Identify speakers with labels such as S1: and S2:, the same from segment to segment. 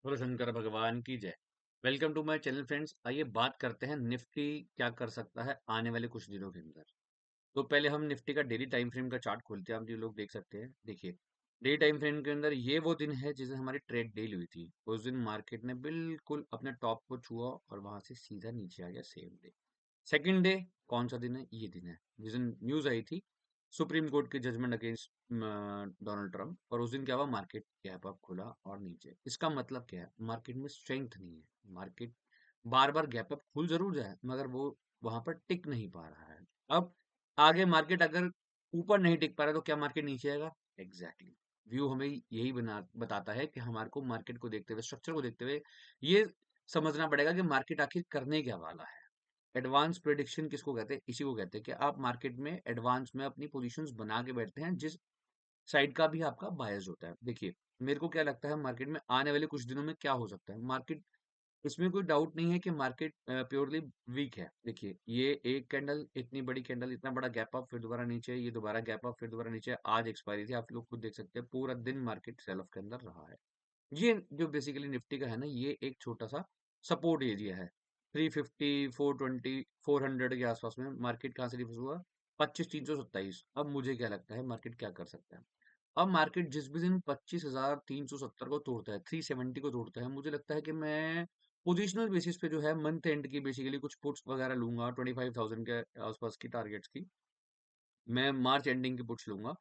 S1: बोलो शंकर भगवान की जय। Welcome to my channel friends. आइए बात करते हैं निफ्टी क्या कर सकता है आने वाले कुछ दिनों के अंदर। तो पहले हम निफ्टी का डेली टाइम फ्रेम का चार्ट खोलते हैं। आप जो लोग देख सकते हैं, देखिए डेली टाइम फ्रेम के अंदर ये वो दिन है जिस दिन हमारी ट्रेड डील हुई थी। उस दिन मार्केट ने बिल्कुल अपने टॉप को छुआ और वहां से सीधा नीचे आ गया सेम डे। सेकंड डे कौन सा दिन है? ये दिन है जिस दिन न्यूज आई थी सुप्रीम कोर्ट की जजमेंट अगेंस्ट डोनाल्ड ट्रम्प, और उस दिन क्या हुआ? मार्केट गैप अप खुला और नीचे। इसका मतलब क्या है? मार्केट में स्ट्रेंथ नहीं है। मार्केट बार बार गैप अप खुल जरूर जाए मगर वो वहां पर टिक नहीं पा रहा है। अब आगे मार्केट अगर ऊपर नहीं टिक पा रहा तो क्या मार्केट नीचे आएगा? एग्जैक्टली व्यू हमें यही बना बताता है कि हमारे को मार्केट को देखते हुए, स्ट्रक्चर को देखते हुए ये समझना पड़ेगा कि मार्केट आखिर करने क्या वाला है। एडवांस प्रेडिक्शन किसको कहते हैं? इसी को कहते हैं कि आप मार्केट में एडवांस में अपनी पोजीशंस बना के बैठते हैं जिस साइड का भी आपका बायस होता है। देखिए, मेरे को क्या लगता है मार्केट में आने वाले कुछ दिनों में क्या हो सकता है। मार्केट, इसमें कोई डाउट नहीं है कि मार्केट प्योरली वीक है। देखिए, ये एक कैंडल, इतनी बड़ी कैंडल, इतना बड़ा गैप अप, फिर दोबारा नीचे, ये दोबारा गैप अप, फिर दोबारा नीचे। आज एक्सपायरी थी, आप लोग खुद देख सकते हैं पूरा दिन मार्केट सेल ऑफ के अंदर रहा है। ये जो बेसिकली निफ्टी का है ना, ये एक छोटा सा सपोर्ट एरिया है। 350, 420, 400 के आसपास में मार्केट कहाँ से डिफेंस हुआ? 25,327। अब मुझे क्या लगता है मार्केट क्या कर सकता है? अब मार्केट जिस भी दिन 25,370 को तोड़ता है, 370 को तोड़ता है, मुझे लगता है कि मैं पोजिशनल बेसिस पे जो है मंथ एंड की बेसिकली कुछ पुट्स वगैरह लूंगा 25,000 के आसपास की टारगेट्स की। मैं मार्च एंडिंग की पुट्स लूंगा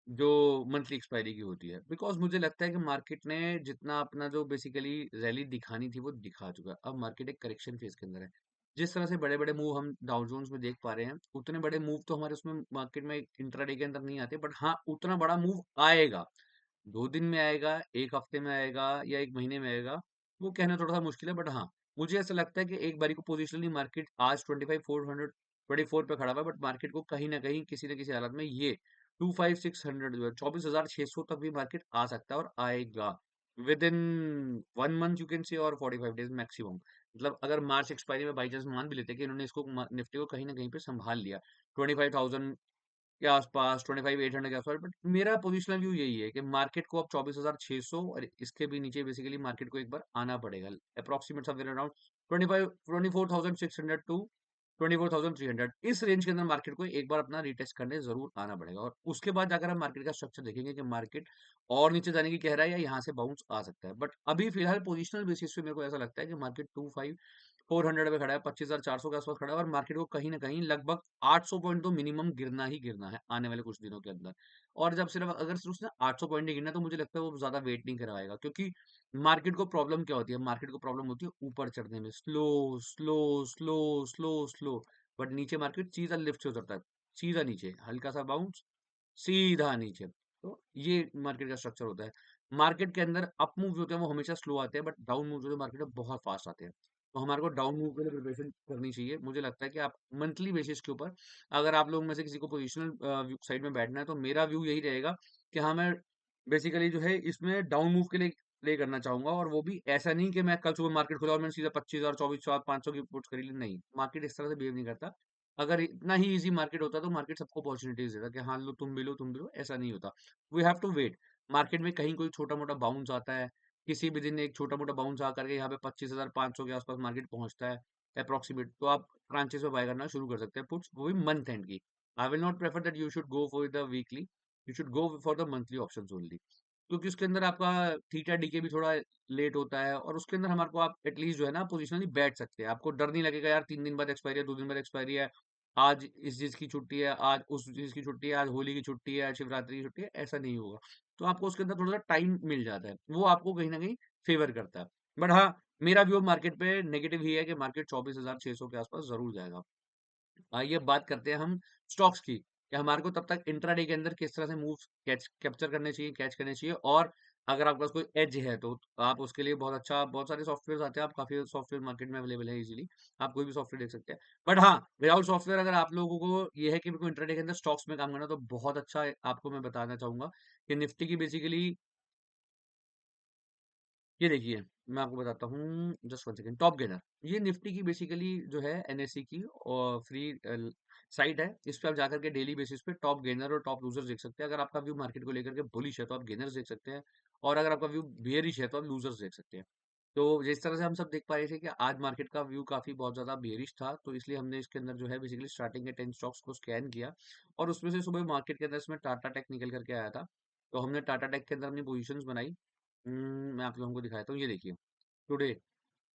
S1: जो मंथली एक्सपायरी की होती है, बिकॉज मुझे लगता है कि मार्केट ने जितना अपना जो बेसिकली रैली दिखानी थी वो दिखा चुका है। अब मार्केट एक करेक्शन फेज के अंदर है। जिस तरह से बड़े बड़े मूव हम डाउ जोन्स में देख पा रहे हैं, उतने बड़े मूव तो हमारे उसमें मार्केट में इंट्राडे के अंदर नहीं आते, बट हाँ उतना बड़ा मूव आएगा। 2 दिन में आएगा, एक हफ्ते में आएगा, या एक महीने में आएगा, वो कहना थोड़ा सा मुश्किल है। बट हाँ, मुझे ऐसा लगता है कि एक बारी को पोजिशनली मार्केट आज 25,400, 24 पे खड़ा हुआ है, बट मार्केट को कहीं ना कहीं किसी न किसी हालत में ये 25,600 जो है 24,600 तक भी मार्केट आ सकता है और आएगा with in 1 month you can से, और 45 डेज मैक्सिमम। मतलब अगर मार्च एक्सपायरी में बाई चांस मान भी लेते हैं कि इन्होंने इसको निफ्टी को कहीं ना कहीं पे संभाल लिया 25,000 के आसपास, 25,800 के आसपास, बट मेरा पोजिशनल व्यू यही है कि मार्केट को अब 24,600 और इसके भी नीचे बेसिकली मार्केट को एक बार आना पड़ेगा। अप्रोक्सीमेट समवेयर अराउंड 24,600 टू 24,300, इस रेंज के अंदर मार्केट को एक बार अपना रिटेस्ट करने जरूर आना पड़ेगा। और उसके बाद अगर हम मार्केट का स्ट्रक्चर देखेंगे कि मार्केट और नीचे जाने की कह रहा है या यहाँ से बाउंस आ सकता है, बट अभी फिलहाल पोजिशनल बेसिस पे मेरे को ऐसा लगता है कि मार्केट 400 पे खड़ा है, 25,400 के आसपास खड़ा है, और मार्केट को कहीं ना कहीं लगभग 800 पॉइंट तो मिनिमम गिरना ही गिरना है आने वाले कुछ दिनों के अंदर। और जब सिर्फ अगर सिर्फ उसने 800 पॉइंट ही गिरना है, तो मुझे लगता है वो ज्यादा वेट नहीं करवाएगा, क्योंकि मार्केट को प्रॉब्लम क्या होती है? मार्केट को प्रॉब्लम होती है ऊपर चढ़ने में, slow slow slow slow slow, but नीचे मार्केट सीधा लिफ्ट से उतरता है, सीधा नीचे, हल्का सा बाउंस, सीधा नीचे। तो ये मार्केट का स्ट्रक्चर होता है। मार्केट के अंदर अप मूव होते हैं वो हमेशा स्लो आते हैं, बट डाउन मूव जो है मार्केट में बहुत फास्ट आते हैं। तो हमारे को डाउन मूव के लिए प्रिपरेशन करनी चाहिए। मुझे लगता है कि आप मंथली बेसिस के ऊपर, अगर आप लोग में से किसी को पोजिशनल साइड में बैठना है, तो मेरा व्यू यही रहेगा कि हाँ, मैं बेसिकली जो है इसमें डाउन मूव के लिए प्ले करना चाहूंगा। और वो भी ऐसा नहीं कि मैं कल सुबह मार्केट खुला और मैंने सीधा 25,000, 24,000, 500 की पुट्स खरीद ली। नहीं, मार्केट इस तरह से बिहेव नहीं करता। अगर इतना ही इजी मार्केट होता तो मार्केट सबको अपॉर्चुनिटीज देता कि हाँ लो, तुम भी लो, तुम भी लो। ऐसा नहीं होता। We have to wait. Market में कहीं कोई छोटा मोटा बाउंस आता है, किसी भी दिन एक छोटा मोटा बाउंस आकर के यहाँ पे 25,500 के आसपास मार्केट पहुंचता है अप्रोक्सीमेट, तो आप ट्रांचेस में बाय करना शुरू कर सकते हैं पुट्स, वो भी मंथ एंड की। I will not prefer that you should go for the weekly, you should go for the monthly option only, क्योंकि उसके अंदर आपका थीटा डीके भी थोड़ा लेट होता है, और उसके अंदर हमारे को आप एटलीस्ट जो है ना पोजिशनली बैठ सकते हैं। आपको डर नहीं लगेगा यार 3 दिन बाद एक्सपायरी है, 2 दिन बाद एक्सपायरी है, आज इस चीज की छुट्टी है, आज उस चीज की छुट्टी है, आज होली की छुट्टी है, आज शिवरात्रि की छुट्टी है, ऐसा नहीं होगा। तो आपको उसके अंदर थोड़ा सा टाइम मिल जाता है, वो आपको कहीं ना कहीं फेवर करता है। बट हाँ, मेरा व्यू मार्केट पे नेगेटिव ही है कि मार्केट 24,600 के आसपास जरूर जाएगा। आइए बात करते हैं हम स्टॉक्स की, कि हमारे को तब तक इंट्राडे के अंदर किस तरह से मूव कैच कैप्चर करने चाहिए, कैच करने चाहिए। और अगर आपके पास कोई एज है तो आप उसके लिए बहुत अच्छा, बहुत सारे सॉफ्टवेयर आते हैं, आप काफी सॉफ्टवेयर मार्केट में अवेलेबल है इजीली, आप कोई भी सॉफ्टवेयर देख सकते हैं। बट हाँ, विदाउट सॉफ्टवेयर अगर आप लोगों को ये है कि मेरे को इंट्राडे के अंदर स्टॉक्स में काम करना, तो बहुत अच्छा है, आपको मैं बताना चाहूंगा कि निफ्टी की बेसिकली, ये देखिए, मैं आपको बताता हूँ, just one second. Top gainer, ये निफ्टी की बेसिकली जो है एनएससी की और फ्री साइट है। इस पे आप जाकर के डेली बेसिस पे टॉप गेनर और टॉप लूजर्स देख सकते हैं। अगर आपका व्यू मार्केट को लेकर के बुलिश है तो आप गेनर्स देख सकते हैं, और अगर आपका व्यू बेयरिश है तो आप लूजर्स देख सकते हैं। तो जिस तरह से हम सब देख पा रहे थे कि आज मार्केट का व्यू काफी बहुत ज्यादा बेयरिश था, तो इसलिए हमने इसके अंदर जो है बेसिकली स्टार्टिंग के 10 स्टॉक्स को स्कैन किया और उसमें से सुबह मार्केट के अंदर इसमें टाटा टेक निकल करके आया था। तो हमने टाटा टेक के अंदर अपनी पोजीशंस बनाई। मैं आप लोगों को दिखाता हूँ, ये देखिए टुडे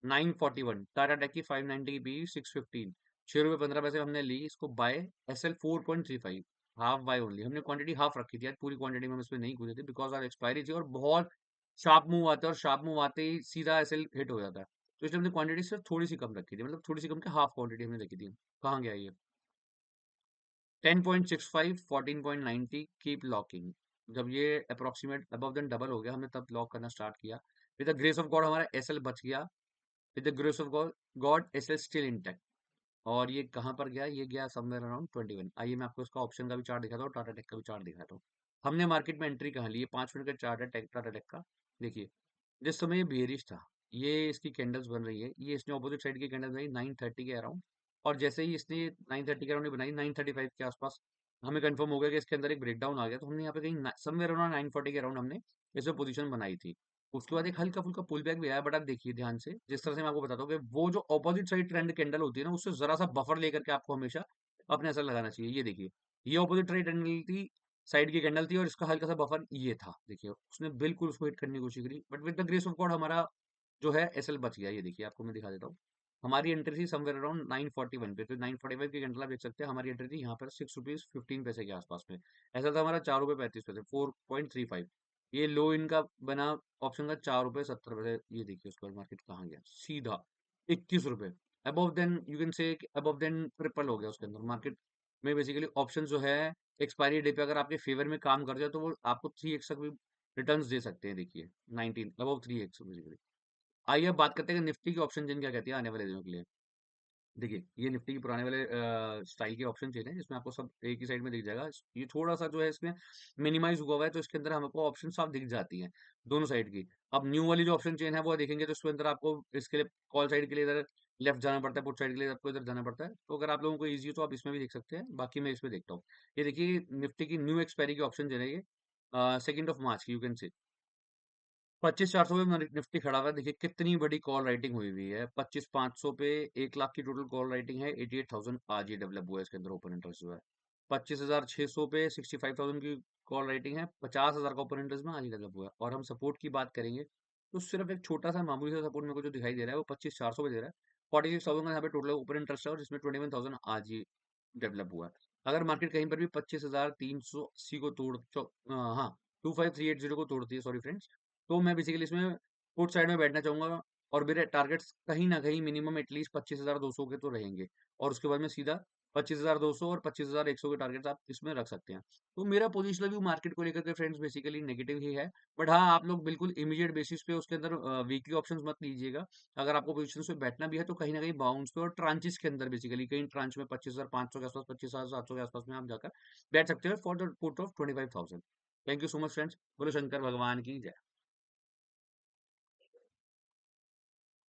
S1: 941 टाटा टेक की 590 की पी 615 6 रुपये 15 पैसे हमने ली इसको buy. SL 4.35 half buy only, हमने क्वांटिटी हाफ रखी थी आज, पूरी क्वांटिटी में हम इसमें नहीं कूदे थे बिकॉज आज एक्सपायरी थी और बहुत शार्प मूव आता है और शार्प मूव आते ही सीधा एसएल हिट हो जाता है। तो इसलिए हमने क्वांटिटी से थोड़ी सी कम रखी थी, मतलब थोड़ी सी कम के हाफ क्वांटिटी हमने रखी थी। कहाँ गया ये 10.65 14.90 कीप लॉकिंग। जब ये अप्रोक्सीमेट अबव देन डबल हो गया हमने तब लॉक करना स्टार्ट किया। With the grace of God हमारा एसएल बच गया। With the grace of God God SL still intact. और ये कहाँ पर गया, ये गया समवेयर अराउंड 21। आइए मैं आपको इसका ऑप्शन का भी चार्ट दिखाता हूँ, टाटा टेक का भी चार्ट दिखाता हूँ। हमने मार्केट में एंट्री कहाँ ली है, 5 मिनट का चार्ट है टाटा टेक का। देखिए जिस समय ये बेयरिश था, ये इसकी कैंडल्स बन रही है, ये इसने ऑपोजिट साइड की कैंडल बनाई 9:30 के अराउंड। और जैसे ही इसने 9:30 के अराउंड बनाई 9:35 के आसपास हमें कंफर्म हो गया कि इसके अंदर एक ब्रेकडाउन आ गया, तो हमने यहाँ पे कहीं समवेयर अराउंड 9:40 के अराउंड हमने इसमें पोजीशन बनाई थी। उसके बाद एक हल्का फुल्का पुल बैक भी आया, बट आप देखिए ध्यान से, जिस तरह से मैं आपको बताता हूँ कि वो जो ऑपोजिट साइड ट्रेंड कैंडल होती है ना, उससे जरा सा बफर लेकर के आपको हमेशा अपने असर लगाना चाहिए। ये देखिए ये ऑपोजिट साइड कैंडल थी, साइड की कैंडल थी और इसका हल्का सा बफर ये था। देखिए उसने बिल्कुल उसको हिट करने की कोशिश करी, but with the grace of God हमारा जो है एसएल बच गया। ये देखिए आपको मैं दिखा देता हूँ, हमारी एंट्री थी समवेयर अराउंड 9:41 पे, तो 9:45 की कैंडल आप देख सकते हैं, हमारी एंट्री थी यहाँ पर 6 रुपीज 15 पैसे के आसपास में। ऐसा था हमारा 4 रुपये 35 पैसे 4.35। ये लो इनका बना ऑप्शन का 4 रुपये 70 पैसे। ये देखिए उसके बाद मार्केट कहाँ गया, सीधा 21 रुपये। Above than you can say above than triple हो गया उसके अंदर मार्केट में। बेसिकली ऑप्शन जो है एक्सपायरी डे पे अगर आपके फेवर में काम कर जाए तो वो आपको 3x तक भी रिटर्न्स दे सकते हैं। देखिए 19 अबव 3x बेसिकली। आइए अब बात करते हैं कि निफ्टी की ऑप्शन जिन क्या कहती है आने वाले दिनों के लिए। देखिए ये निफ्टी के पुराने वाले स्टाइल के ऑप्शन चेन है, जिसमें आपको सब एक ही साइड में दिख जाएगा। ये थोड़ा सा जो है इसमें मिनिमाइज हुआ हुआ है, तो इसके अंदर हमको ऑप्शन साफ दिख जाती हैं दोनों साइड की। अब न्यू वाली जो ऑप्शन चेन है वो देखेंगे तो इसके अंदर आपको इसके लिए कॉल साइड के लिए इधर लेफ्ट जाना पड़ता है, पुट साइड के लिए आपको इधर जाना पड़ता है। तो अगर आप लोगों को ईजी हो तो आप इसमें भी देख सकते हैं, बाकी मैं इसमें देखता हूँ। ये देखिए निफ्टी की न्यू एक्सपायरी की ऑप्शन चेन है ये, 2 मार्च की, यू कैन सी 25,400 पे निफ्टी खड़ा हुआ है। देखिए कितनी बड़ी कॉल राइटिंग हुई हुई है, 25,500 पे 1 लाख की टोटल कॉल राइटिंग है। 88,000 आज ही डेवलप हुआ है इसके अंदर ओपन इंटरेस्ट जो है। 25,600 पे 65,000 की कॉल राइटिंग है, 50,000 का ओपन इंटरेस्ट में आज ही डेवलप हुआ है। और हम सपोर्ट की बात करेंगे तो सिर्फ एक छोटा सा मामूली सा सपोर्ट मेरे को जो दिखाई दे रहा है वो 25,400 पे दे रहा है। 46,000 का यहाँ पे टोटल ओपन इंटरेस्ट है और जिसमें 21,000 आज ही डेवलप हुआ है। अगर मार्केट कहीं पर भी 25,380 को हाँ 25,380 को तोड़ती है, सॉरी फ्रेंड्स, तो मैं बेसिकली इसमें पुट साइड में बैठना चाहूंगा। और मेरे टारगेट्स कहीं ना कहीं मिनिमम एटलीस्ट 25,200 के तो रहेंगे। और उसके बाद में सीधा 25,200 और 25,100 के टारगेट्स आप इसमें रख सकते हैं। तो मेरा पोजिशनल व्यू मार्केट को लेकर के फ्रेंड्स बेसिकली नेगेटिव ही है। बट हाँ आप लोग बिल्कुल इमीडिएट बेसिस पे उसके अंदर वीकली ऑप्शंस मत लीजिएगा। अगर आपको पोजिशन पे बैठना भी है तो कहीं ना कहीं बाउंस पे और ट्रांचेस के अंदर बेसिकली कहीं ट्रांच में 25,500 के आसपास 25,700 के आसपास में आप जाकर बैठ सकते हो for the put off 25,000। Thank you so much friends, बोलो शंकर भगवान की जय।